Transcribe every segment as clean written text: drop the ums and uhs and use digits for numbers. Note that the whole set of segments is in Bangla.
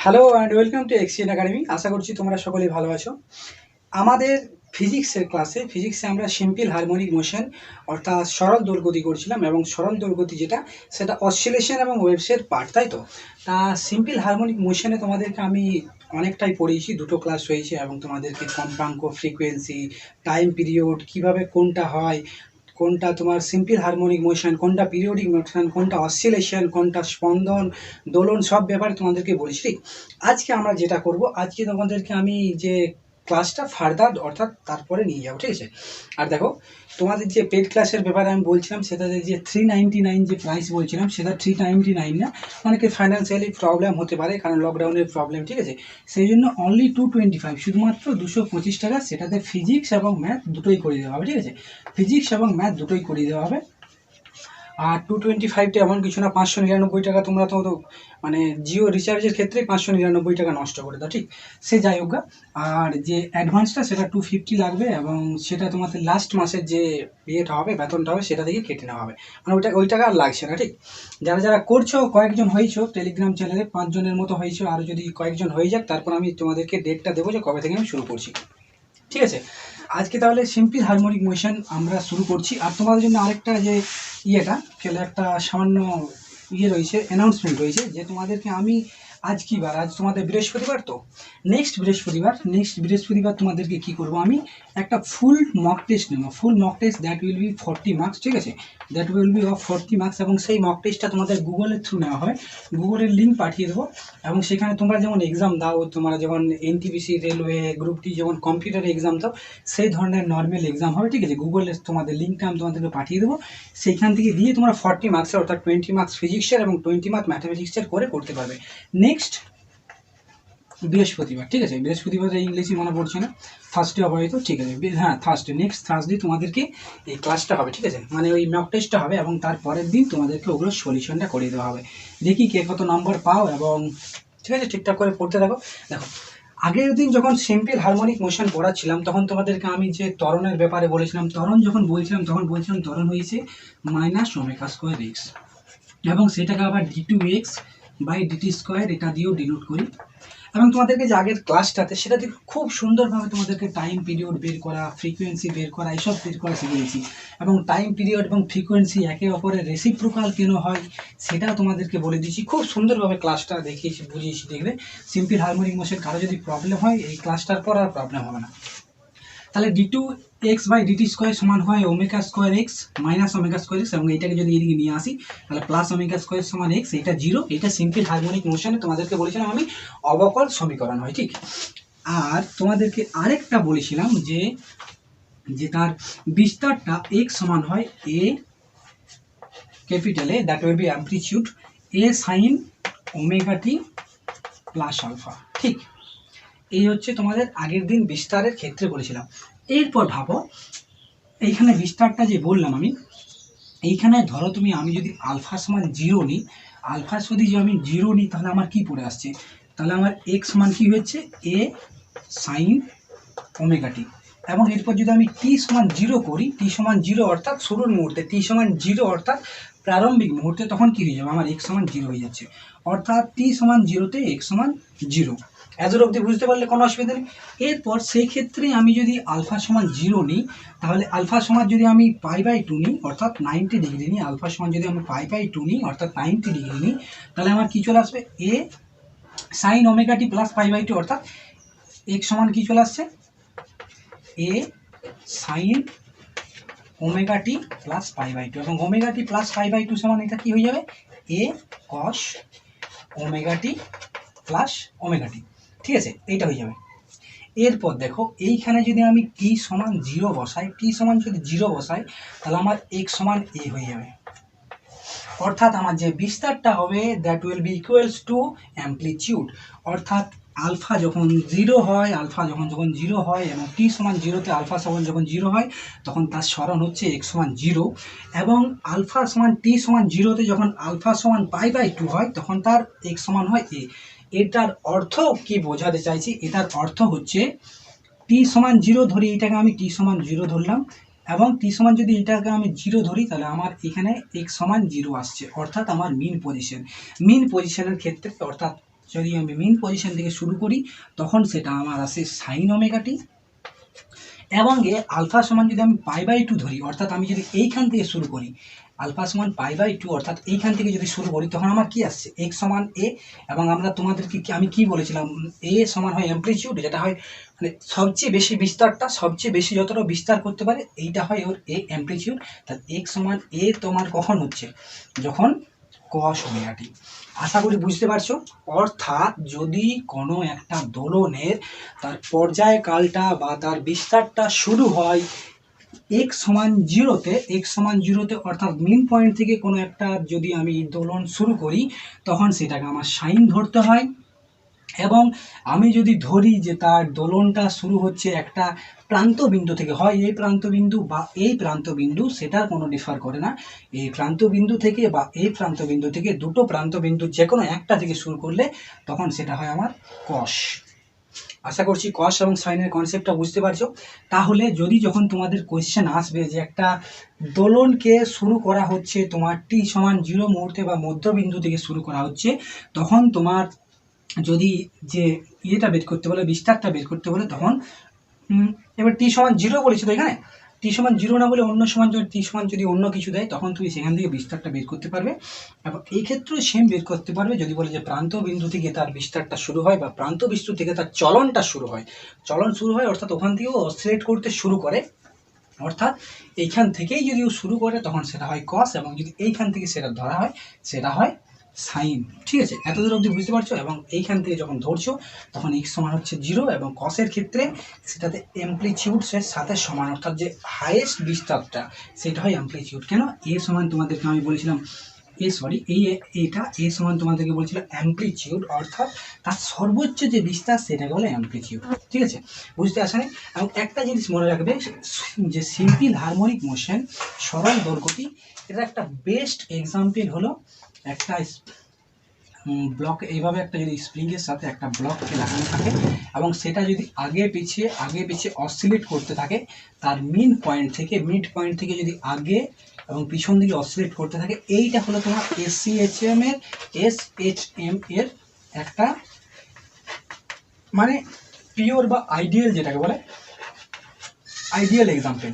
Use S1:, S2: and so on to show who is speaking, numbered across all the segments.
S1: হ্যালো অ্যান্ড ওয়েলকাম টু এক্সিএন একাডেমি। আশা করছি তোমরা সকলেই ভালো আছো। আমাদের ফিজিক্সের ক্লাসে আমরা সিম্পল হারমোনিক মোশন অর্থাৎ সরল দোলগতি করছিলাম, এবং সরল দোলগতি যেটা সেটা অসিলেশন এবং ওয়েভসের পার্ট, তাই তো। তা সিম্পল হারমোনিক মোশনে তোমাদেরকে আমি অনেকটাই পড়িয়েছি, দুটো ক্লাস হয়েছে, এবং তোমাদেরকে কম্পাঙ্ক, ফ্রিকোয়েন্সি, টাইম পিরিয়ড, কিভাবে কোনটা হয়, কোনটা তোমার সিম্পল হারমোনিক মোশন, কোনটা পিরিয়ডিক মোশন, কোনটা অসিলেশন, কোনটা স্পন্দন, দোলন, সব ব্যাপারে তোমাদেরকে বলেছি। ঠিক আজকে আমরা যেটা করব, আজকে তোমাদেরকে আমি যে ক্লাসটা ফার্দার অর্থাৎ তারপরে নিয়ে যাবো, ঠিক আছে। আর দেখো, তোমাদের যে পেড ক্লাসের ব্যাপারে আমি বলছিলাম, সেটাতে যে 399 যে প্রাইস বলছিলাম, সেটা 399 না। অনেকে ফাইন্যান্সিয়ালি প্রবলেম হতে পারে, কারণ লকডাউনের প্রবলেম, ঠিক আছে। সেই জন্য অনলি 225, শুধুমাত্র 225 টাকা। সেটাতে ফিজিক্স এবং ম্যাথ দুটোই করে দেওয়া হবে, ঠিক আছে। ফিজিক্স এবং ম্যাথ দুটোই করে দেওয়া হবে। আর 225টা এমন কিছু না, 599 টাকা তোমরা তো মানে জিও রিচার্জের ক্ষেত্রে 599 টাকা নষ্ট করে দাও, ঠিক। সে যাই হোক। আর যে অ্যাডভান্সটা সেটা 250 লাগবে, এবং সেটা তোমাদের লাস্ট মাসের যে ইয়েটা হবে, বেতনটা হবে, সেটা থেকে কেটে নেওয়া হবে। মানে ওই টাকা আর লাগছে না, ঠিক। যারা যারা করছো, কয়েকজন হয়েছো টেলিগ্রাম চ্যানেলে, 5 জনের মতো হয়েছো, আরও যদি কয়েকজন হয়ে যাক, তারপর আমি তোমাদেরকে ডেটটা দেবো যে কবে থেকে আমি শুরু করছি, ঠিক আছে। আজকে তাহলে সিম্পল হারমোনিক মোশন আমরা শুরু করছি। আর তোমাদের জন্য আরেকটা যে ইয়েটা চলে, একটা সামান্য ইয়ে রয়েছে, অ্যানাউন্সমেন্ট রয়েছে, যে তোমাদেরকে আমি আজ কী বার, আজ তোমাদের বৃহস্পতিবার, তো নেক্সট বৃহস্পতিবার তোমাদেরকে কী করবো, আমি একটা ফুল মক টেস্ট নেবো। Full mock test that will B 40 marks, ঠিক আছে। That will B of 40 marks, এবং সেই মক টেস্টটা তোমাদের গুগলের থ্রু নেওয়া হয়। গুগলের লিঙ্ক পাঠিয়ে দেবো, এবং সেখানে তোমরা যেমন এক্সাম দাও, তোমরা যেমন এনটিপিসি, রেলওয়ে, গ্রুপ ডি, যেমন কম্পিউটারে এক্সাম দাও, সেই ধরনের নর্মাল এক্সাম হবে, ঠিক আছে। গুগলের তোমাদের লিঙ্কটা আমি তোমাদেরকে পাঠিয়ে দেবো। সেইখান থেকে দিয়ে তোমরা 40 মার্কসের অর্থাৎ 20 মার্কস ফিজিক্সের এবং 20 মার্কস ম্যাথামেটিক্সের করে করতে পারবে নেক্সট বৃহস্পতিবার, ঠিক আছে। বৃহস্পতিবার ইংলিশই মনে পড়ছে না, থার্সডে হবে হয়তো, ঠিক আছে। হ্যাঁ, থার্সডে, নেক্সট থার্সডে তোমাদেরকে এই ক্লাসটা হবে, ঠিক আছে। মানে ওই মক টেস্টটা হবে, এবং তারপরের দিন তোমাদেরকে ওগুলো সলিউশনটা করে দেওয়া হবে। দেখি কে কত নম্বর পাও, এবং ঠিক আছে, ঠিকঠাক করে পড়তে থাকো। দেখো, আগের দিন যখন সিম্পল হারমোনিক মোশন পড়াচ্ছিলাম, তখন তোমাদেরকে আমি যে ত্বরণের ব্যাপারে বলেছিলাম, ত্বরণ যখন বলছিলাম, তখন বলছিলাম ত্বরণ হয়েছে -ω²x, এবং সেটাকে আবার d2x/dt² এটা দিয়েও ডিনোট করি। এবং তোমাদেরকে যে আগের ক্লাসটাতে, সেটা দেখে খুব সুন্দরভাবে তোমাদেরকে টাইম পিরিয়ড বের করা, ফ্রিকোয়েন্সি বের করা, এসব বের করা শিখিয়েছি। এবং টাইম পিরিয়ড এবং ফ্রিকোয়েন্সি একে অপরের রেসিপ্রোকাল কেন হয়, সেটা তোমাদেরকে বলে দিয়েছি। খুব সুন্দরভাবে ক্লাসটা দেখিয়েছি, বুঝিয়েছি। দেখবে সিম্পল হারমোনিক মোশন কারো যদি প্রবলেম হয়, এই ক্লাসটার পর আর প্রবলেম হবে না। তাহলে d2x/dt² সমান হয় ω²x -ω²x, এবং এইটাকে যদি এদিকে নিয়ে আসি, তাহলে +ω² সমান x, এটা 0। এটা সিম্পল হারমোনিক মোশনে তোমাদেরকে বলেছিলাম আমি অবকল সমীকরণ হয়, ঠিক। আর তোমাদেরকে আরেকটা বলেছিলাম যে তার বিস্তারটা x সমান হয় a ক্যাপিটালে, that will be amplitude a sin ωt plus alpha, ঠিক। এই হচ্ছে তোমাদের আগের দিন বিস্তারের ক্ষেত্রে বলেছিলাম। এরপর ভাবো, এইখানে বিস্তারটা যে বললাম আমি, এইখানে ধরো আমি যদি আলফা সমান 0 নিই, আলফা যদি আমি 0 নিই, তাহলে আমার কি পড়ে আসছে, তাহলে আমার x সমান কি হচ্ছে a sin ωt। এবং এরপর যদি আমি t সমান 0 করি, t সমান 0 অর্থাৎ শুরুর মুহূর্তে, t সমান 0 অর্থাৎ প্রারম্ভিক মুহূর্তে, তখন কি হয়ে যাবে, আমার x সমান 0 হয়ে যাচ্ছে। অর্থাৎ t সমান 0-তে x সমান 0। এতটা অবধি বুঝতে পারলে কোনো অসুবিধা নেই। এরপর সেই ক্ষেত্রে আমি যদি আলফা সমান 0 নিই, তাহলে আলফা সমান যদি আমি π/2 নিই অর্থাৎ 90 ডিগ্রি নিই, আলফা সমান যদি আমি π/2 নিই অর্থাৎ 90 ডিগ্রি নিই, তাহলে আমার কি চলে আসবে a sin ωt প্লাস π/2, অর্থাৎ x সমান কি চলে আসছে a sin ωt প্লাস π/2, এবং ωt প্লাস π/2 সমান এটা কি হয়ে যাবে a cos ωt plus ωt, ঠিক আছে। এইটা হয়ে যাবে। এরপর দেখো, এইখানে যদি আমি t সমান 0 বসাই, t সমান যদি 0 বসাই, তাহলে আমার x সমান a হয়ে যাবে। অর্থাৎ আমার যে বিস্তারটা হবে, that will B equals to amplitude. অর্থাৎ আলফা যখন 0 হয়, আলফা যখন 0 হয়, এবং t সমান 0-তে আলফা সমান যখন 0 হয়, তখন তার সরণ হচ্ছে x সমান 0। এবং আলফা সমান t সমান 0-তে যখন আলফা সমান π/2 হয়, তখন তার x সমান হয় a। এটার অর্থ কি বোঝাতে চাইছি, এটার অর্থ হচ্ছে t সমান 0 ধরি, এটাকে আমি t সমান 0 ধরলাম, এবং t সমান যদি এটাকে আমি 0 ধরি, তাহলে আমার এখানে x সমান 0 আসছে, অর্থাৎ আমার মিন পজিশনের ক্ষেত্রে, অর্থাৎ যদি আমি মিন পজিশন থেকে শুরু করি তখন সেটা আমার আসে সাইন ওমেগা টি। এবং আলফা সমান যদি আমি π/2 ধরি, অর্থাৎ আমি যদি এইখান থেকে শুরু করি আলফা সমান π/2, অর্থাৎ এইখান থেকে যদি শুরু করি তখন আমার কি আসছে x সমান a। এবং আমরা তোমাদেরকে আমি কি বলেছিলাম, a সমান হয় অ্যামপ্লিটিউড, যেটা হয় মানে সবচেয়ে বেশি বিস্তারটা, সবচেয়ে বেশি যতটা বিস্তার করতে পারে এইটা হয় ওর a অ্যামপ্লিটিউড। তাহলে x সমান a তোমার কখন হচ্ছে, যখন cos ওমেগা টি। আশা করি বুঝতে পারছো। অর্থাৎ যদি কোনো একটা দোলনের তার পর্যায়কালটা বা তার বিস্তারটা শুরু হয় x সমান 0-তে, x সমান 0-তে অর্থাৎ মিন পয়েন্ট থেকে কোনো একটা যদি আমি দোলন শুরু করি তখন সেটাকে আমার সাইন ধরতে হয়। এবং আমি যদি ধরি যে তার দোলনটা শুরু হচ্ছে একটা প্রান্তবিন্দু থেকে, হয় এই প্রান্তবিন্দু বা এই প্রান্তবিন্দু, সেটার কোনো ডিফার করে না, এই প্রান্তবিন্দু থেকে বা এই প্রান্তবিন্দু থেকে, দুটো প্রান্তবিন্দু যে কোনো একটা থেকে শুরু করলে তখন সেটা হয় আমার কস। আশা করছি কস এবং সাইনের কনসেপ্টটা বুঝতে পারছো। তাহলে যদি যখন তোমাদের কোয়েশ্চেন আসবে যে একটা দোলনকে শুরু করা হচ্ছে তোমার টি সমান 0 মুহূর্তে বা মধ্যবিন্দু থেকে শুরু করা হচ্ছে, তখন তোমার যদি যে ইয়েটা বের করতে বলে, বিস্তারটা বের করতে বলে, তখন এবার টি সমান 0 বলেছে তো এখানে, টি সমান 0 না বলে অন্য সমান, যদি টি সমান যদি অন্য কিছু দেয় তখন তুমি সেখান থেকে বিস্তারটা বের করতে পারবে। এবং এই ক্ষেত্রেও সেম বের করতে পারবে যদি বলে যে প্রান্ত বিন্দু থেকে তার বিস্তারটা শুরু হয় বা প্রান্ত বিন্দু থেকে তার চলনটা শুরু হয়, চলন শুরু হয় অর্থাৎ ওখান থেকেও অসিলেট করতে শুরু করে, অর্থাৎ এইখান থেকেই যদি ও শুরু করে তখন সেটা হয় কস, এবং যদি এইখান থেকে সেটা ধরা হয় সেটা হয় সাইন। ঠিক আছে, এতদূর অবধি বুঝতে পারছো। এবং এইখান থেকে যখন ধরছো তখন এক্স সমান হচ্ছে 0, এবং কসের ক্ষেত্রে সেটাতে অ্যামপ্লিটিউডসের সাথে সমান, অর্থাৎ যে হাইয়েস্ট বিস্তারটা সেটা হয় অ্যামপ্লিটিউড। কেন এ সমান তোমাদেরকে আমি বলেছিলাম এইটা এ সমান তোমাদেরকে বলছিলাম অ্যামপ্লিটিউড, অর্থাৎ তার সর্বোচ্চ যে বিস্তার সেটাকে বলে অ্যামপ্লিটিউড। ঠিক আছে, বুঝতে আসা নেই। এবং একটা জিনিস মনে রাখবে যে সিম্পল হারমোনিক মোশন, সরল দোলগতি, এটা একটা বেস্ট এক্সাম্পল হলো একটা ব্লক, এইভাবে একটা যদি স্প্রিংয়ের সাথে একটা ব্লককে লাগানো থাকে এবং সেটা যদি আগে পিছিয়ে অসিলেট করতে থাকে, তার মিড পয়েন্ট থেকে যদি আগে এবং পিছন দিকে অসিলেট করতে থাকে, এইটা হলো তোমার এসএইচএম এর একটা মানে পিওর বা আইডিয়াল, যেটাকে বলে আইডিয়াল এক্সাম্পল।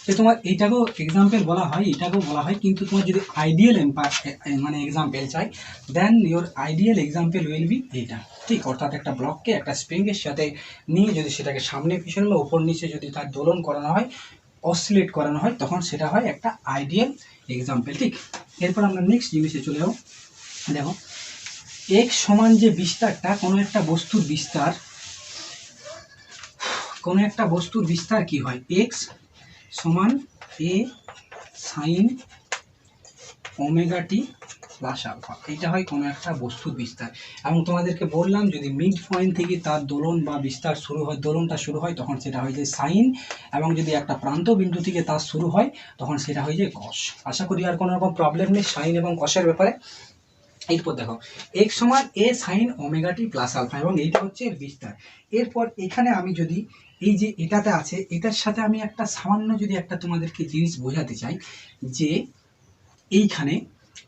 S1: যে তোমার এইটাকেও এক্সাম্পল বলা হয়, এটাকেও বলা হয়, কিন্তু তোমার যদি আইডিয়াল মানে এক্সাম্পল চাই, then your ideal example will be এইটা। ঠিক, অর্থাৎ একটা ব্লককে একটা স্প্রিংয়ের সাথে নিয়ে যদি সেটাকে সামনে পিছনে বা ওপর নিচে যদি তার দোলন করানো হয়, অসিলেট করানো হয়, তখন সেটা হয় একটা আইডিয়াল এক্সাম্পল। ঠিক, এরপর আমরা নেক্সট জিনিসে চলে যাবো। দেখো এক্স সমান যে বিস্তারটা, কোনো একটা বস্তুর বিস্তার কি হয়, এক্স সমান এ sine omega t plus alpha, এইটা হয় কোনো একটা বস্তুর বিস্তার। এবং তোমাদেরকে বললাম যদি মিড পয়েন্ট থেকে তার দোলন বা বিস্তার শুরু হয়, দোলনটা শুরু হয়, তখন সেটা হয়ে যায় সাইন, এবং যদি একটা প্রান্ত বিন্দু থেকে তার শুরু হয় তখন সেটা হয়ে যায় কস। আশা করি আর কোনো রকম প্রবলেম নেই সাইন এবং কসের ব্যাপারে। এরপর দেখো এক্স সমান এ sine omega t plus alpha, এবং এইটা হচ্ছে এর বিস্তার। এরপর এখানে আমি যদি এই যে এটাতে আছে, এটার সাথে আমি একটা সামান্য যদি একটা তোমাদেরকে জিনিস বোঝাতে চাই, যে এইখানে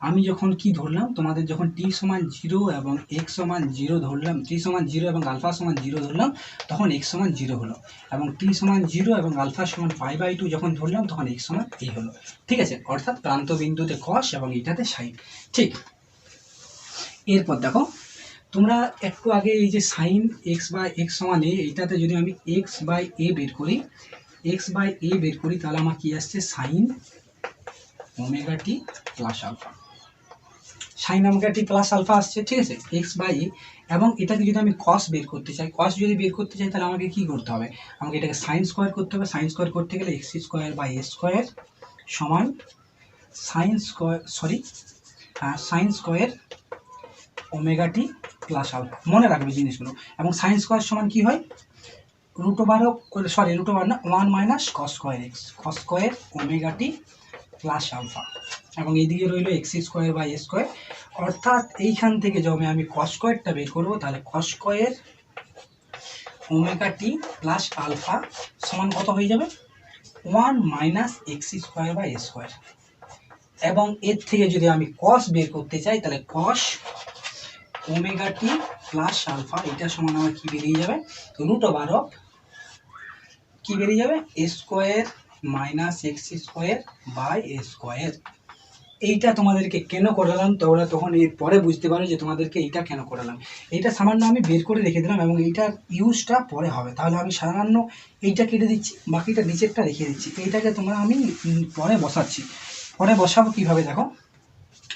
S1: আমি যখন কি ধরলাম, তোমাদের যখন টি সমান 0 এবং এক্স সমান 0 ধরলাম, টি সমান 0 এবং আলফা সমান 0 ধরলাম, তখন এক্স সমান 0 হলো, এবং টি সমান 0 এবং আলফা সমান π/2 যখন ধরলাম তখন এক্স সমান এই হলো। ঠিক আছে, অর্থাৎ প্রান্ত বিন্দুতে কস এবং এটাতে সাইন। ঠিক, এরপর দেখো তোমরা একটু আগে এই যে সাইন এক্স সমান এ, এইটাতে যদি আমি x/a বের করি, তাহলে আমার কি আসছে sine omega t plus alpha, sine omega t plus alpha আসছে। ঠিক আছে, x/a, এবং এটাকে যদি আমি কস বের করতে চাই, তাহলে আমাকে কি করতে হবে, আমাকে এটাকে সাইন স্কোয়ার করতে হবে। সাইন স্কোয়ার করতে গেলে x²/a² সমান sine square omega t plus alpha, মনে রাখবে জিনিসগুলো। এবং সাইন স্কোয়ার সমান কি হয়, √1 - cos² omega t plus alpha, এবং এইদিকে রইল x²/a², অর্থাৎ এইখান থেকে যখন আমি cos² বের করবো, তাহলে cos² omega t plus alpha সমান কত হয়ে যাবে, 1 - x²/a²। এবং এর থেকে যদি আমি cos বের করতে চাই, তাহলে cos omega t plus alpha, এটা সমান আমার কি বেরিয়ে যাবে, রুট ওভার অফ কি বেরিয়ে যাবে, A square minus X square by A square. এইটা তোমাদেরকে কেন করালাম তোমরা তখন এর পরে বুঝতে পারো যে তোমাদেরকে এইটা কেন করালাম। এইটা সামান্য আমি বের করে রেখে দিলাম এবং এইটার ইউজটা পরে হবে। তাহলে আমি সামান্য এইটা কেটে দিচ্ছি, বাকিটা নিচেরটা রেখে দিচ্ছি। এইটাকে তোমরা আমি পরে বসাচ্ছি। পরে বসাবো কীভাবে দেখো।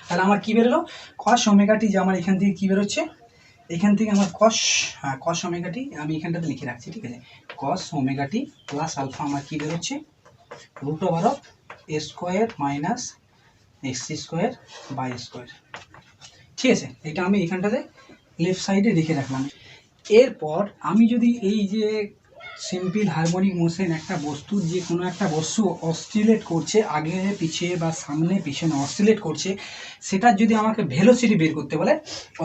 S1: তাহলে আমার কী বেরোলো, কস ওমেগাটি, যে আমার এখান থেকে কী বেরোচ্ছে, এখান থেকে আমার কস ওমেগাটি আমি এখানটাতে লিখে রাখছি, ঠিক আছে। কস ওমেগাটি প্লাস আলফা আমার কী বেরোচ্ছে, root over of A square minus X square by square, ঠিক আছে। এটা আমি এখানটাতে লেফট সাইডে রেখে রাখলাম। এরপর আমি যদি এই যে সিম্পল হারমোনিক মোশন, একটা বস্তু, যে কোনো একটা বস্তু অসিলেট করছে, আগে পিছিয়ে বা সামনে পিছনে অসিলেট করছে, সেটার যদি আমাকে ভেলোসিটি বের করতে বলে,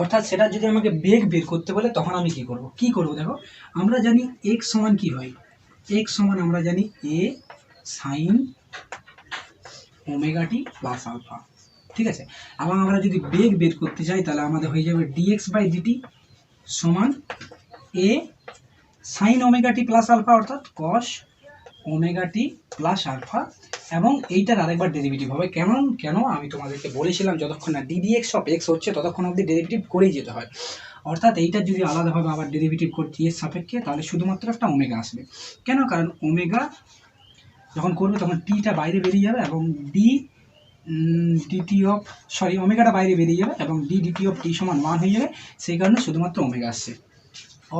S1: অর্থাৎ সেটার যদি আমাকে বেগ বের করতে বলে, তখন আমি কি করব দেখো। আমরা জানি এক্স সমান কী হয়, এক্স সমান আমরা জানি এ sine omega t plus alpha, ঠিক আছে। আবার আমরা যদি বেগ বের করতে চাই তাহলে আমাদের হয়ে যাবে ডিএক্স বাই ডিটি সমান এ sine omega t plus alpha, অর্থাৎ কস ওমেগা টি প্লাস আলফা। এবং এইটার আরেকবার ডেরিভেটিভ হবে, কেন আমি তোমাদেরকে বলেছিলাম, যতক্ষণ না ডিডিএক্স অফ এক্স হচ্ছে ততক্ষণ অবধি ডেরিভেটিভ করেই যেতে হয়। অর্থাৎ এইটার যদি আলাদাভাবে আবার ডেরিভেটিভ করছি এর সাপেক্ষে, তাহলে শুধুমাত্র একটা ওমেগা আসবে। কেন, কারণ ওমেগা যখন করবে তখন টিটা বাইরে বেরিয়ে যাবে এবং ডিটি অফ ওমেগাটা বাইরে বেরিয়ে যাবে এবং ডিটি অফ টি সমান 1 হয়ে যাবে, সেই কারণে শুধুমাত্র ওমেগা আসছে।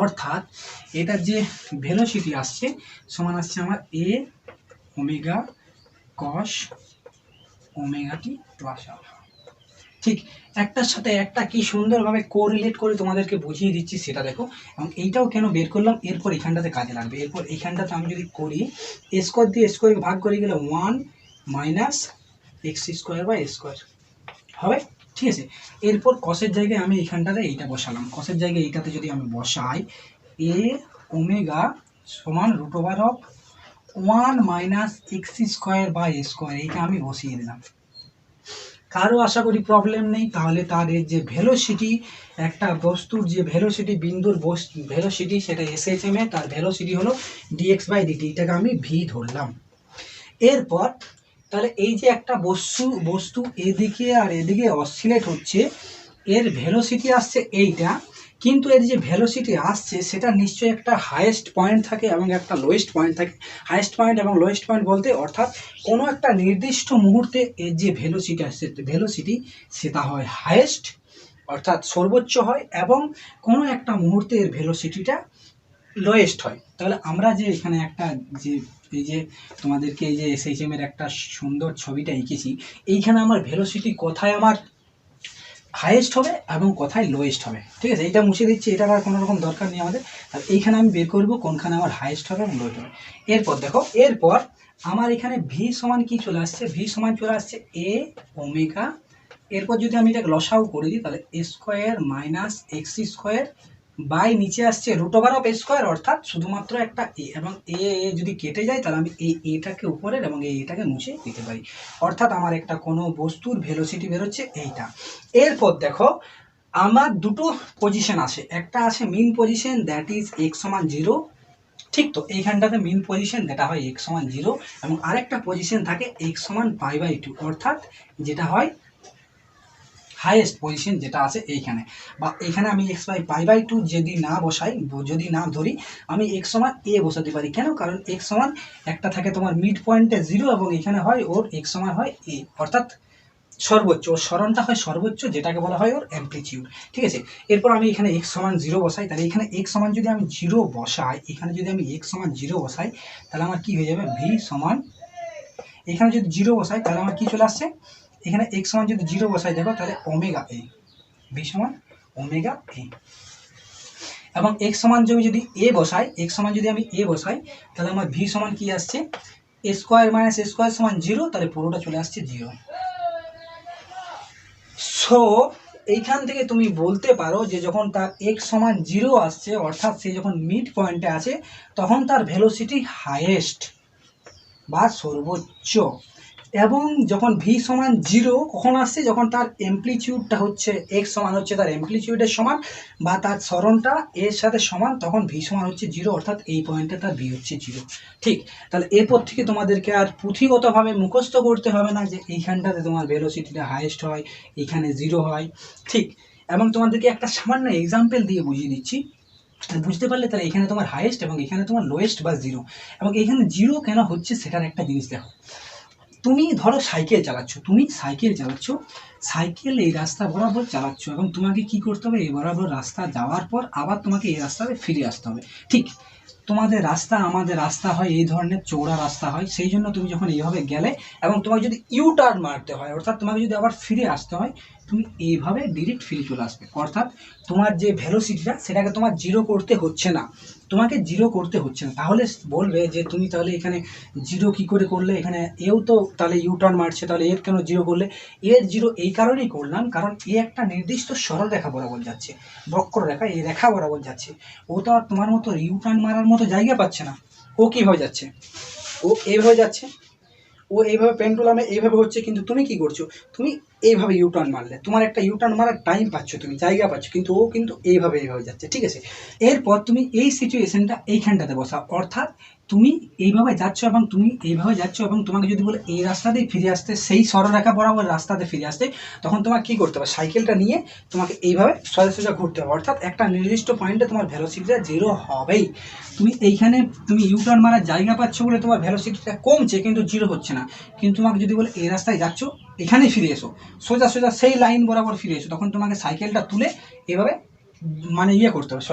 S1: অর্থাৎ এটার যে ভেলোসিটি আসছে সমান আসছে আমার এ ওমেগা কস ওমেগা টি প্লাস আলফা। ঠিক একটার সাথে একটা কি সুন্দরভাবে কোরিলেট করে তোমাদেরকে বুঝিয়ে দিচ্ছি সেটা দেখো। এবং এইটাও কেন বের করলাম, এরপর এখানটাতে কাজে লাগবে। এরপর এখানটাতে আমি যদি করি, স্কোয়ার দিয়ে স্কোয়ার ভাগ করে গেলে 1 minus X square by square হবে, ঠিক আছে। এরপর কসের জায়গায় আমি এখানটাতে এইটা বসালাম, কসের জায়গায় এইটাতে যদি আমি বসাই, এ ওমেগা সমান root over of 1 minus X square by square, এইটা আমি বসিয়ে দিলাম। কারো আশা করি প্রবলেম নেই। তাহলে তার যে ভেলোসিটি, একটা বস্তুর যে ভেলোসিটি, বিন্দুর ভেলোসিটি, সেটা এসএইচএম এ তার ভেলোসিটি হলো ডিএক্স বাই ডিটি, এটাকে আমি ভি ধরলাম। এরপর তাহলে এই যে একটা বস্তু এদিকে আর এদিকে অসিলেট হচ্ছে, এর ভেলোসিটি আসছে এইটা, কিন্তু এর যে ভেলোসিটি আসছে সেটা নিশ্চয়ই একটা হায়েস্ট পয়েন্ট থাকে এবং একটা লোয়েস্ট পয়েন্ট থাকে। হায়েস্ট পয়েন্ট এবং লোয়েস্ট পয়েন্ট বলতে অর্থাৎ কোনো একটা নির্দিষ্ট মুহূর্তে এর যে ভেলোসিটি আসছে, ভেলোসিটি সেটা হয় হায়েস্ট অর্থাৎ সর্বোচ্চ হয়, এবং কোনো একটা মুহূর্তে এর ভেলোসিটিটা লোয়েস্ট হয়। তাহলে আমরা যে এখানে একটা যে এই যে তোমাদেরকে এই যে এসএইচএম এর একটা সুন্দর ছবিটা এঁকেছি, এইখানে আমার ভেলোসিটি কোথায় আমার হাইয়েস্ট হবে এবং কোথায় লোয়েস্ট হবে, ঠিক আছে। এইটা মুছে দিচ্ছি, এটার আর কোনো রকম দরকার নেই আমাদের। আর এইখানে আমি বের করবো কোনখানে আমার হাইয়েস্ট হবে এবং লোয়েস্ট হবে। এরপর দেখো, এরপর আমার এখানে ভি সমান কি চলে আসছে, ভি সমান চলে আসছে এ ওমেগা। এরপর যদি আমি এটাকে লসাও করে দিই তাহলে A square minus X square by নিচে আসছে root over of A square, অর্থাৎ শুধুমাত্র একটা এ, এবং এ যদি কেটে যায় তাহলে আমি এই এটাকে উপরের এবং এটাকে মুছে দিতে পারি। অর্থাৎ আমার একটা কোনো বস্তুর ভেলোসিটি বেরোচ্ছে এইটা। এরপর দেখো আমার দুটো পজিশন আসে, একটা আছে মিন পজিশন, দ্যাট ইজ এক্স সমান 0, ঠিক তো। এইখানটাতে মিন পজিশন যেটা হয় এক্স সমান 0, এবং আরেকটা পজিশন থাকে এক্স সমান π/2, অর্থাৎ যেটা হয় হাইয়েস্ট পজিশন যেটা আছে এইখানে, বা এখানে আমি এক্স বাই π/2 যদি না বসাই, যদি না ধরি, আমি এক্স সমান এ বসাতে পারি। কেন, কারণ এক্স সমান একটা থাকে তোমার মিড পয়েন্টে 0 এবং এখানে হয় ওর এক্স সমান হয় এ, অর্থাৎ সর্বোচ্চ, ওর সরণটা হয় সর্বোচ্চ, যেটাকে বলা হয় ওর অ্যামপ্লিটিউড, ঠিক আছে। এরপর আমি এখানে এক্স সমান 0 বসাই, তাহলে এখানে এক্স সমান যদি আমি 0 বসাই, এখানে যদি আমি এক্স সমান 0 বসাই তাহলে আমার কি হয়ে যাবে, ভি সমান, এখানে যদি 0 বসাই তাহলে আমার কি চলে আসছে, এখানে এক্স সমান যদি 0 বসাই দেখো তাহলে ওমেগা এ, ভি সমান ওমেগা এ। এবং এক্স সমান যদি এ বসাই, এক্স সমান যদি আমি এ বসাই তাহলে আমার ভি সমান কি আসছে, এ স্কোয়ার মাইনাস এ স্কোয়ার সমান 0, তাহলে পুরোটা চলে আসছে 0। সো এইখান থেকে তুমি বলতে পারো যে যখন তার এক্স সমান 0 আসছে, অর্থাৎ সে যখন মিড পয়েন্টে আছে, তখন তার ভেলোসিটি হাইয়েস্ট বা সর্বোচ্চ। এবং যখন ভি সমান 0 কখন আসছে, যখন তার অ্যামপ্লিটিউডটা হচ্ছে এক্স সমান হচ্ছে তার অ্যামপ্লিটিউডের সমান বা তার সরণটা এর সাথে সমান, তখন ভি সমান হচ্ছে 0, অর্থাৎ এই পয়েন্টে তার ভি হচ্ছে 0। ঠিক, তাহলে এরপর থেকে তোমাদেরকে আর পুঁথিগতভাবে মুখস্থ করতে হবে না যে এইখানটাতে তোমার ভেলোসিটিটা হাইয়েস্ট হয়, এইখানে 0 হয়। ঠিক, এবং তোমাদেরকে একটা সামান্য এক্সাম্পল দিয়ে বুঝিয়ে দিচ্ছি, বুঝতে পারলে তাহলে এখানে তোমার হাইয়েস্ট এবং এখানে তোমার লোয়েস্ট বা 0, এবং এখানে 0 কেন হচ্ছে সেটার একটা জিনিস দেখো। তুমি ধরো সাইকেল চালাচ্ছ, সাইকেল এই রাস্তা বরাবর চালাচ্ছ, এবং তোমাকে কি করতে হবে, এই বরাবর রাস্তা যাওয়ার পর আবার তোমাকে এই রাস্তাতে ফিরে আসতে হবে। ঠিক, তোমাদের রাস্তা আমাদের রাস্তা হয় এই ধরনের চৌড়া রাস্তা হয়, সেই জন্য তুমি যখন এইভাবে গেলে এবং তোমাকে যদি ইউ টার্ন মারতে হয়, অর্থাৎ তোমাকে যদি আবার ফিরে আসতে হয়, তুমি এইভাবে ডিরেক্ট ফিরে চলে আসবে। অর্থাৎ তোমার যে ভেলোসিটিটা সেটাকে তোমার 0 করতে হচ্ছে না, তাহলে বলবে যে তুমি তাহলে এখানে 0 কি করে করলে, এখানে এও তো তাহলে ইউ টার্ন মারছে, তাহলে এর কেন 0 করলে? এর 0 এই কারণেই করলাম কারণ এ একটা নির্দিষ্ট সরল রেখা বরাবর যাচ্ছে, বক্ররেখা, এই রেখা বরাবর যাচ্ছে। ও তো আর তোমার মতো ইউ টার্ন মারার মতো জায়গা পাচ্ছে না। ও কীভাবে যাচ্ছে? ও এইভাবে যাচ্ছে, ও এইভাবে পেন্ডুলামে এইভাবে হচ্ছে, কিন্তু তুমি কি করছো, তুমি এইভাবে ইউটার্ন মারলে, তোমার একটা ইউটার্ন মারার টাইম পাচ্ছ, তুমি জায়গা পাচ্ছ, কিন্তু ও কিন্তু এইভাবে যাচ্ছে। ঠিক আছে, এরপর তুমি এই সিচুয়েশনটা এইখানটাতে বসাও, অর্থাৎ তুমি এইভাবে যাচ্ছ এবং তোমাকে যদি বলে এই রাস্তাতেই ফিরে আসতে, সেই সরলরেখা বরাবর রাস্তাতে ফিরে আসতে, তখন তোমাকে কী করতে হবে, সাইকেলটা নিয়ে তোমাকে এইভাবে সোজা ঘুরতে হবে, অর্থাৎ একটা নির্দিষ্ট পয়েন্টে তোমার ভেলোসিটিটা 0 হবেই। তুমি ইউটার্ন মারার জায়গা পাচ্ছ বলে তোমার ভেলোসিটিটা কমছে, কিন্তু 0 হচ্ছে না। কিন্তু তোমাকে যদি বলে এই রাস্তায় যাচ্ছ, এখানেই ফিরে এসো, সোজা সেই লাইন বরাবর ফিরে এসো, তখন তোমাকে সাইকেলটা তুলে এভাবে মানে করতে হবে,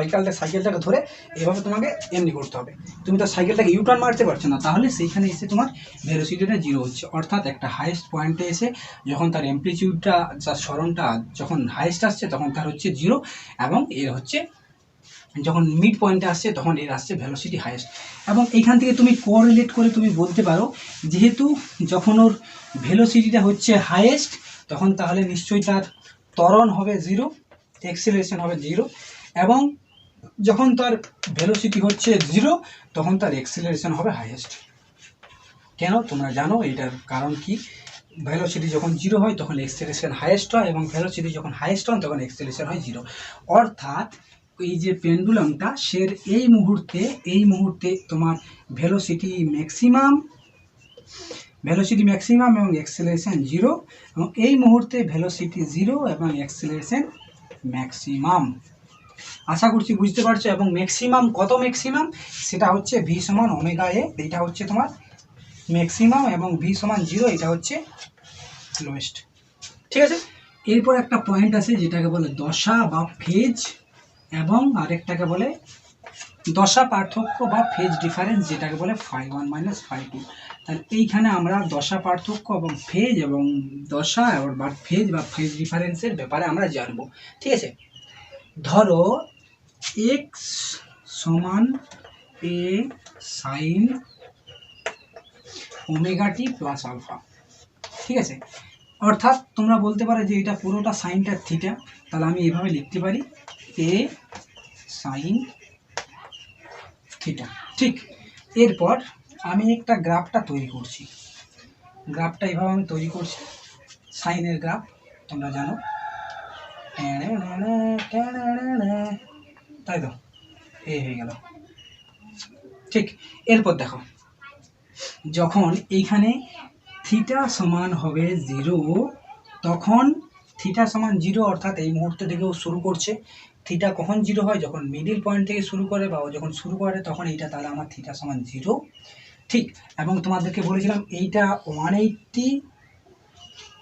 S1: সাইকেলটাকে ধরে এভাবে তোমাকে এমনি করতে হবে। তুমি তো সাইকেলটাকে ইউটার্ন মারতে পারছো না, তাহলে সেইখানে এসে তোমার ভেলোসিটিটা 0 হচ্ছে। অর্থাৎ একটা হাইয়েস্ট পয়েন্টে এসে যখন তার অ্যামপ্লিটিউডটা, যার সরণটা যখন হাইয়েস্ট আসছে, তখন তার হচ্ছে 0, এবং এর হচ্ছে যখন মিড পয়েন্টে আসছে তখন এর আসছে ভেলোসিটি হাইয়েস্ট। এবং এখান থেকে তুমি কোরিলেট করে তুমি বলতে পারো, যেহেতু যখন ওর ভেলোসিটিটা হচ্ছে হাইয়েস্ট, তখন তাহলে নিশ্চয়ই তার ত্বরণ হবে 0, এক্সিলারেশন হবে 0, এবং যখন তার ভেলোসিটি হচ্ছে 0, তখন তার এক্সিলারেশন হবে হাইয়েস্ট। কেন তোমরা জানো এটার কারণ কি? ভেলোসিটি যখন 0 হয় তখন এক্সিলারেশন হাইয়েস্ট হয়, এবং ভেলোসিটি যখন হাইয়েস্ট হয় তখন এক্সিলারেশন হয় 0। অর্থাৎ এই যে পেন্ডুলামটা সের এই মুহূর্তে তোমার ভেলোসিটি ম্যাক্সিমাম এবং এক্সিলারেশন 0, এবং এই মুহূর্তে ভেলোসিটি 0 এবং এক্সিলারেশন ম্যাক্সিমাম। আশা করছি বুঝতে পারছো। এবং ম্যাক্সিমাম কত ম্যাক্সিমাম, সেটা হচ্ছে ভি সমান ওমেগা এ, এইটা হচ্ছে তোমার ম্যাক্সিমাম, এবং ভি সমান 0, এটা হচ্ছে লোয়েস্ট। ঠিক আছে, এরপর একটা পয়েন্ট আছে যেটাকে বলে দশা বা ফেজ, এবং আরেকটাকে বলে দশা পার্থক্য বা ফেজ ডিফারেন্স, যেটাকে বলে φ1 - φ2। তাহলে এইখানে আমরা দশা পার্থক্য এবং দশা বা ফেজ ডিফারেন্সের ব্যাপারে আমরা জানবো। ঠিক আছে, ধরো এক্স সমান এ sine omega t plus alpha. ঠিক আছে, অর্থাৎ তোমরা বলতে পারো যে এটা পুরোটা সাইনটা থিটা, তাহলে আমি এইভাবে লিখতে পারি এ সাইন থিটা। ঠিক, এরপর আমি একটা গ্রাফটা তৈরি করছি, গ্রাফটা এইভাবে আমি তৈরি করছি, সাইনের গ্রাফ তোমরা জানো, তাই তো, এই হয়ে গেল। ঠিক, এরপর দেখো, যখন এইখানে থিটা সমান হবে 0, তখন থিটা সমান 0, অর্থাৎ এই মুহূর্ত থেকেও শুরু করছে। থিটা কখন 0 হয়, যখন মিডিল পয়েন্ট থেকে শুরু করে বা যখন শুরু করে তখন এইটা, তাহলে আমার থিটা সমান 0। ঠিক, এবং তোমাদেরকে বলেছিলাম এইটা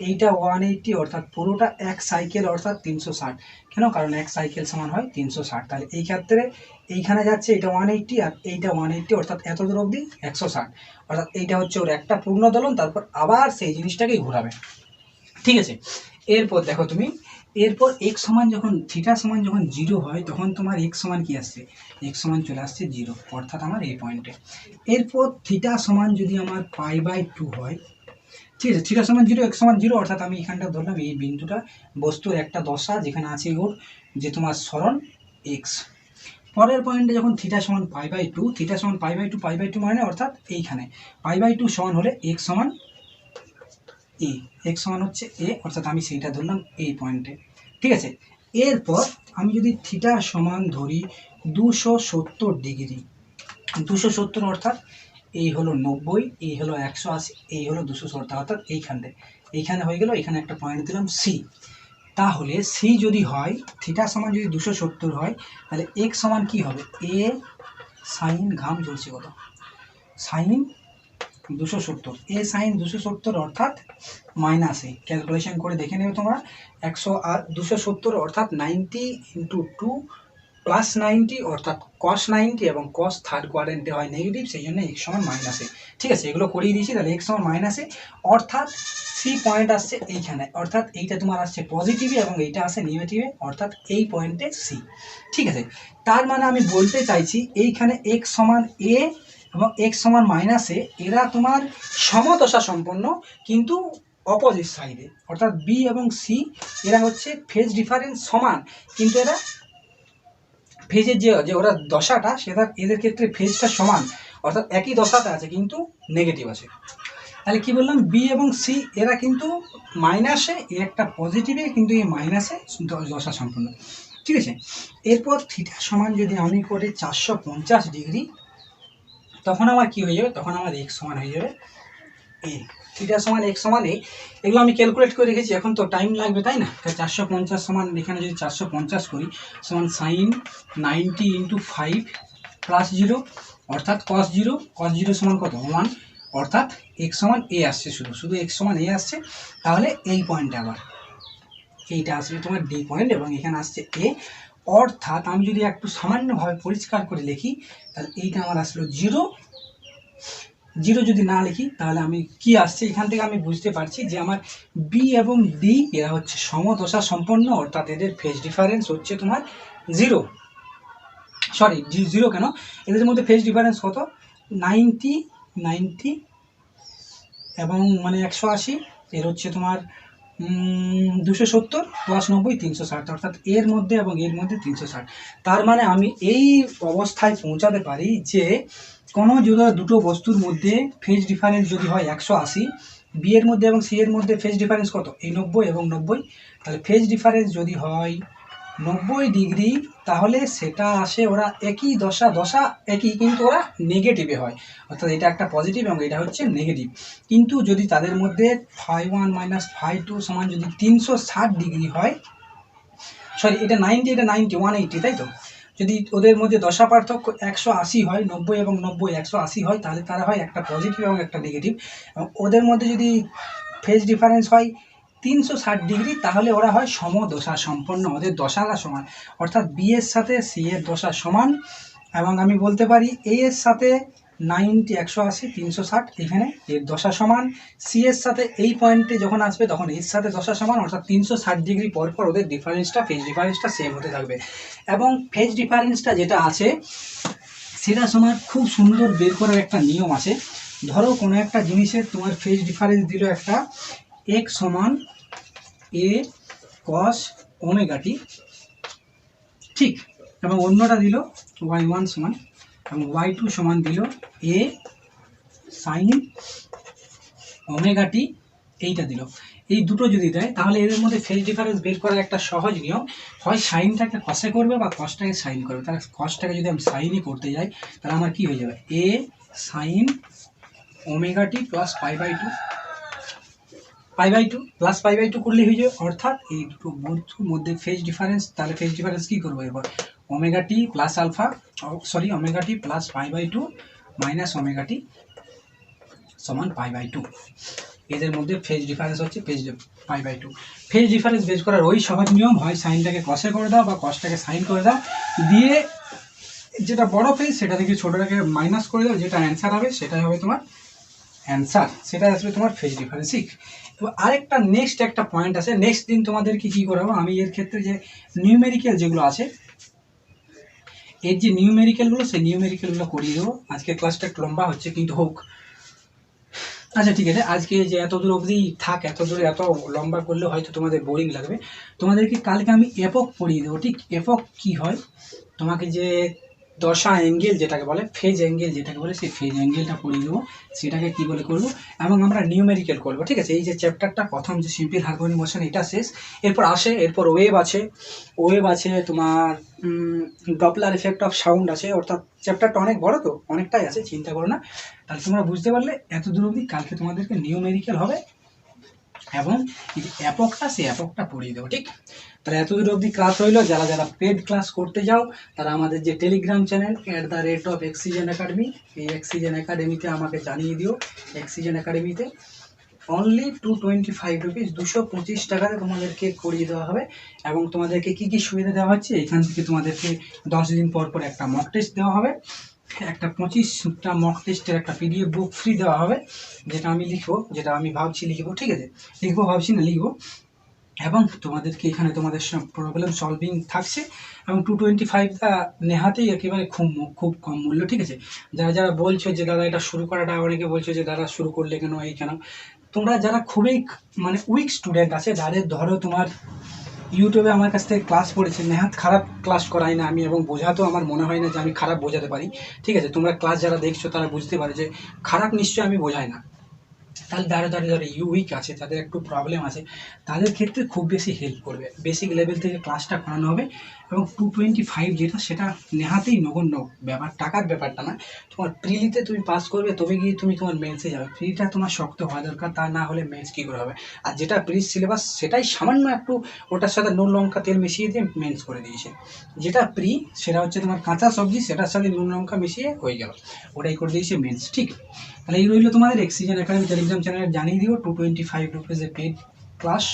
S1: 180, অর্থাৎ পুরোটা এক সাইকেল, অর্থাৎ 360। কেন? কারণ এক সাইকেল সমান হয় 360। তাহলে এই ক্ষেত্রে এইখানে যাচ্ছে এটা 180, আর এইটা 180, অর্থাৎ এত দূর অবধি 160, অর্থাৎ এইটা হচ্ছে ওর একটা পূর্ণ দোলন, তারপর আবার সেই জিনিসটাকেই ঘোরাবে। ঠিক আছে, এরপর দেখো তুমি, এরপর থিটা সমান যখন 0 হয়, তখন তোমার এক্স সমান কি আসছে, এক্স সমান চলে আসছে 0, অর্থাৎ আমার এই পয়েন্টে। এরপর থিটা সমান যদি আমার π/2 হয়, ঠিক আছে, থিটা সমান 0, এক্স সমান 0, অর্থাৎ আমি এখানটা ধরলাম এই বিন্দুটা বস্তুর একটা দশা, যেখানে আছে ওর যে তোমার সরণ এক্স। পরের পয়েন্টে যখন থিটা সমান π/2, থিটা সমান π/2 মানে অর্থাৎ এইখানে π/2 সমান হলে এক্স সমান এ, এক্স সমান হচ্ছে এ, অর্থাৎ আমি সেইটা ধরলাম এই পয়েন্টে। ঠিক আছে, এরপর আমি যদি থিটা সমান ধরি 270 ডিগ্রি, 270 অর্থাৎ এই হলো 90, এই হলো 180, এই হলো 270, অর্থাৎ এইখানে হয়ে গেল, এখানে একটা পয়েন্ট দিলাম সি। তাহলে সি যদি হয়, থিটা সমান যদি 270 হয়, তাহলে এক্স সমান কি হবে, এ সাইন, ঘাম জ্বলছে কত, সাইন 270, এ সাইন 270 অর্থাৎ মাইনাস এ, ক্যালকুলেশন করে দেখে নেবে তোমরা, 270 অর্থাৎ 90 ইন্টু 2 প্লাস 90 অর্থাৎ কস 90, এবং কস থার্ড কোয়াড্রেন্টে হয় নেগেটিভ, সেই জন্য এক্স সমান মাইনাসে। ঠিক আছে, এগুলো করিয়ে দিয়েছি। তাহলে এক্স সমান মাইনাসে, অর্থাৎ সি পয়েন্ট আসছে এইখানে, অর্থাৎ এইটা তোমার আসছে পজিটিভে এবং এইটা আসছে নেগেটিভে, অর্থাৎ এই পয়েন্টে সি। ঠিক আছে, তার মানে আমি বলতে চাইছি এইখানে এক্স সমান এ এবং এক্স সমান মাইনাসে, এরা তোমার সমদশা সম্পন্ন কিন্তু অপোজিট সাইডে, অর্থাৎ বি এবং সি এরা হচ্ছে ফেজ ডিফারেন্স সমান, কিন্তু এরা ফেজের যে ওরা দশাটা, সেটা এদের ক্ষেত্রে ফেজটা সমান, অর্থাৎ একই দশাতে আছে কিন্তু নেগেটিভ আছে। তাহলে কি বললাম, বি এবং সি এরা কিন্তু মাইনাসে, এ একটা পজিটিভে, কিন্তু এই মাইনাসে দশা সম্পন্ন। ঠিক আছে, এরপর থিটা সমান যদি আমি করি 450 ডিগ্রি, তখন আমার কি হয়ে যাবে, তখন আমার এক্স সমান হয়ে যাবে এ, থিটা সমান এক্স সমান এ। এগুলো আমি ক্যালকুলেট করে রেখেছি, এখন তো টাইম লাগবে তাই না। 450 সমান, এখানে যদি 450 করি, সমান সাইন 90 ইন্টু 5 প্লাস 0 অর্থাৎ কস 0, কস 0 সমান কত 1, অর্থাৎ এক্স সমান এ আসছে, শুধু এক্স সমান এ আসছে। তাহলে এই পয়েন্টে আবার এইটা আসবে তোমার ডি পয়েন্ট, এবং এখানে আসছে এ, অর্থাৎ আমি যদি একটু সামান্যভাবে পরিষ্কার করে লিখি, তাহলে এইটা আমার আসলো 0, যদি না লিখি তাহলে আমি কি আসছে, এখান থেকে আমি বুঝতে পারছি যে আমার বি এবং ডি এরা হচ্ছে সমদশা সম্পন্ন, অর্থাৎ এদের ফেজ ডিফারেন্স হচ্ছে তোমার 0, সরি 0 কেন, এদের মধ্যে ফেজ ডিফারেন্স কত, 90 এবং মানে 180, এর হচ্ছে তোমার 270 প্লাস 90 360, অর্থাৎ এর মধ্যে এবং এর মধ্যে 360। তার মানে আমি এই অবস্থায় পৌঁছাতে পারি যে কোনো যদি দুটো বস্তুর মধ্যে ফেজ ডিফারেন্স যদি হয় 180, বি এর মধ্যে এবং সি এর মধ্যে ফেজ ডিফারেন্স কত, এই 90 এবং 90, তাহলে ফেজ ডিফারেন্স যদি হয় 90 ডিগ্রি, তাহলে সেটা আসে, ওরা একই দশা একই, কিন্তু ওরা নেগেটিভে হয়, অর্থাৎ এটা একটা পজিটিভ এবং এটা হচ্ছে নেগেটিভ। কিন্তু যদি তাদের মধ্যে φ1 মাইনাস φ2 সমান যদি 360 ডিগ্রি হয়, সরি এটা 90, এটা 90 180, তাই তো, যদি ওদের মধ্যে দশা পার্থক্য 180 হয়, 90 এবং 90 180 হয়, তাহলে তারা হয় একটা পজিটিভ এবং একটা নেগেটিভ। এবং ওদের মধ্যে যদি ফেজ ডিফারেন্স হয় 360 ডিগ্রি, তাহলে ওরা হয় সমদশা সম্পন্ন, ওদের দশাটা সমান, অর্থাৎ বি এর সাথে সি এর দশা সমান। এবং আমি বলতে পারি এ এর সাথে 90 180 360, এখানে এর দশা সমান, সি এর সাথে এই পয়েন্টে যখন আসবে তখন এর সাথে দশা সমান, অর্থাৎ 360 ডিগ্রি পর পর ওদের ডিফারেন্সটা, ফেজ ডিফারেন্সটা সেম হতে থাকবে। এবং ফেজ ডিফারেন্সটা যেটা আছে সেটা তোমার খুব সুন্দর বের করার একটা নিয়ম আছে। ধরো কোনো একটা জিনিসের তোমার ফেজ ডিফারেন্স দিল একটা এক্স সমান এ কস ওমেগা টি, ঠিক, এবং অন্যটা দিল y1 সমান, এবং y2 সমান দিল এ সাইন ওমেগা টি, এইটা দিল। এই দুটো যদি দেয়, তাহলে এদের মধ্যে ফেজ ডিফারেন্স বের করার একটা সহজ নিয়ম, হয় সাইনটাকে কসে করবে বা কসটাকে সাইন করবে। তাহলে কসটাকে যদি আমি সাইনই করতে যাই, তাহলে আমার কি হয়ে যাবে, এ sine omega t plus π/2, π/2 plus π/2 করলে হয়ে যাবে, অর্থাৎ এই দুটো বস্তুর মধ্যে ফেজ ডিফারেন্স। তাহলে ফেজ ডিফারেন্স কী করবো এবার, omega t plus alpha, sorry omega t plus π/2 minus omega t সমান π/2, এদের মধ্যে ফেজ ডিফারেন্স হচ্ছে π/2। ফেজ ডিফারেন্স বের করার ওই সহজ নিয়ম, হয় সাইনটাকে কসে করে দাও বা কসটাকে সাইন করে দাও, দিয়ে যেটা বড় ফেজ সেটা থেকে ছোটোটাকে মাইনাস করে দাও, যেটা অ্যান্সার হবে সেটাই হবে তোমার অ্যান্সার, সেটা আসবে তোমার ফেজ ডিফারেন্স। এবার আরেকটা নেক্সট একটা পয়েন্ট আছে, নেক্সট দিন তোমাদেরকে কী করাবো, আমি এর ক্ষেত্রে যে নিউমেরিক্যাল যেগুলো আছে, এর যে নিউমেরিক্যালগুলো, সেই নিউমেরিক্যালগুলো করিয়ে দেবো। আজকে ক্লাসটা একটু লম্বা হচ্ছে, কিন্তু হোক। আচ্ছা ঠিক আছে, আজকে যে এত দূর অবধি থাক, এত দূরে এত লম্বা করলে হয়তো তোমাদের বোরিং লাগবে। তোমাদেরকে কালকে আমি একক পড়িয়ে দেবো, ঠিক একক কী হয়, তোমাকে যে দশা অ্যাঙ্গেল যেটাকে বলে, ফেজ অ্যাঙ্গেল যেটাকে বলে, সেই ফেজ অ্যাঙ্গেলটা পড়িয়ে দেবো, সেটাকে কী বলে করবো, এবং আমরা নিউমেরিক্যাল করবো। ঠিক আছে, এই যে চ্যাপ্টারটা প্রথম যে সিম্পল হারমোনিক মোশন এটা শেষ, এরপর ওয়েভ আছে তোমার ডপলার এফেক্ট অফ সাউন্ড আছে, অর্থাৎ চ্যাপ্টারটা অনেক বড় তো, অনেকটাই আছে, চিন্তা করো না। তাহলে তোমরা বুঝতে পারলে এত দূর অবধি। কালকে তোমাদেরকে নিউমেরিক্যাল হবে এবং এই যে অ্যাপকটা, সেই অ্যাপকটা পড়িয়ে দেবো। ঠিক, তাহলে এতদূর অবধি ক্লাস হইলো। যারা যারা পেড ক্লাস করতে যাও তারা আমাদের যে টেলিগ্রাম চ্যানেল @অক্সিজেন একাডেমি, এই অক্সিজেন একাডেমিতে আমাকে জানিয়ে দিও। অক্সিজেন একাডেমিতে অনলি 225 রুপিস, 225 টাকাতে তোমাদেরকে করিয়ে দেওয়া হবে। এবং তোমাদেরকে কী কী সুবিধা দেওয়া হচ্ছে, এখান থেকে তোমাদেরকে 10 দিন পর পর একটা মক টেস্ট দেওয়া হবে, একটা 25টা মক টেস্টের একটা PDF বুক ফ্রি দেওয়া হবে, যেটা আমি লিখবো, যেটা আমি ভাবছি লিখবো। ঠিক আছে, লিখবো। এবং তোমাদেরকে এখানে তোমাদের প্রবলেম সলভিং থাকছে, এবং 225টা নেহাতেই একেবারে খুব কম মূল্য। ঠিক আছে, যারা যারা বলছো যে দাদা এটা শুরু করাটা, অনেকে বলছো যে দাদা শুরু করলে কেন, এই কেন, তোমরা যারা খুবই মানে উইক স্টুডেন্ট আছে, যাদের ধরো তোমার ইউটিউবে আমার কাছ থেকে ক্লাস পড়েছে, নেহাত খারাপ ক্লাস করাই না আমি, এবং বোঝাতেও আমার মনে হয় না যে আমি খারাপ বোঝাতে পারি। ঠিক আছে, তোমরা ক্লাস যারা দেখছো তারা বুঝতে পারে যে খারাপ নিশ্চয়ই আমি বোঝাই না। তাহলে যারা উইক আছে, তাদের একটু প্রবলেম আছে, তাদের ক্ষেত্রে খুব বেশি হেল্প করবে। বেসিক লেভেল থেকে ক্লাসটা করানো হবে, এবং 225 যেটা, সেটা নেহাতেই নগণ্য ব্যাপার, টাকার ব্যাপারটা না। তোমার প্রিলিতে তুমি পাস করবে, তবে গিয়ে তুমি তোমার মেন্সে যাবে। প্রিটা তোমার শক্ত হওয়া দরকার, তা না হলে মেন্স কী করে হবে। আর যেটা প্রি সিলেবাস, সেটাই সামান্য একটু ওটার সাথে নুন লঙ্কা তেল মিশিয়ে দিয়ে মেন্স করে দিয়েছে। যেটা প্রি, সেটা হচ্ছে তোমার কাঁচা সবজি, সেটার সাথে নুন লঙ্কা মিশিয়ে হয়ে গেল, ওটাই করে দিয়েছে মেন্স। ঠিক, তাহলে এই রইল তোমাদের অক্সিজেন একাডেমি টেলিগ্রাম চ্যানেলে জানিয়ে দিও 225 রুপিসে পেড ক্লাস।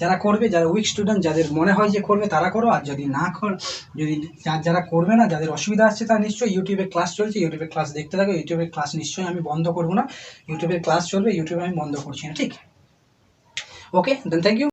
S1: যারা করবে, যারা উইক স্টুডেন্ট, যাদের মনে হয় যে করবে তারা করো, আর যদি না যদি যারা করবে না, যাদের অসুবিধা আসছে, তারা নিশ্চয়ই ইউটিউবে ক্লাস চলছে, ইউটিউবে ক্লাস দেখতে থাকো। ইউটিউবের ক্লাস নিশ্চয়ই আমি বন্ধ করবো না, ইউটিউবের ক্লাস চলবে, ইউটিউবে আমি বন্ধ করছি না। ঠিক, ওকে, দেন থ্যাংক ইউ।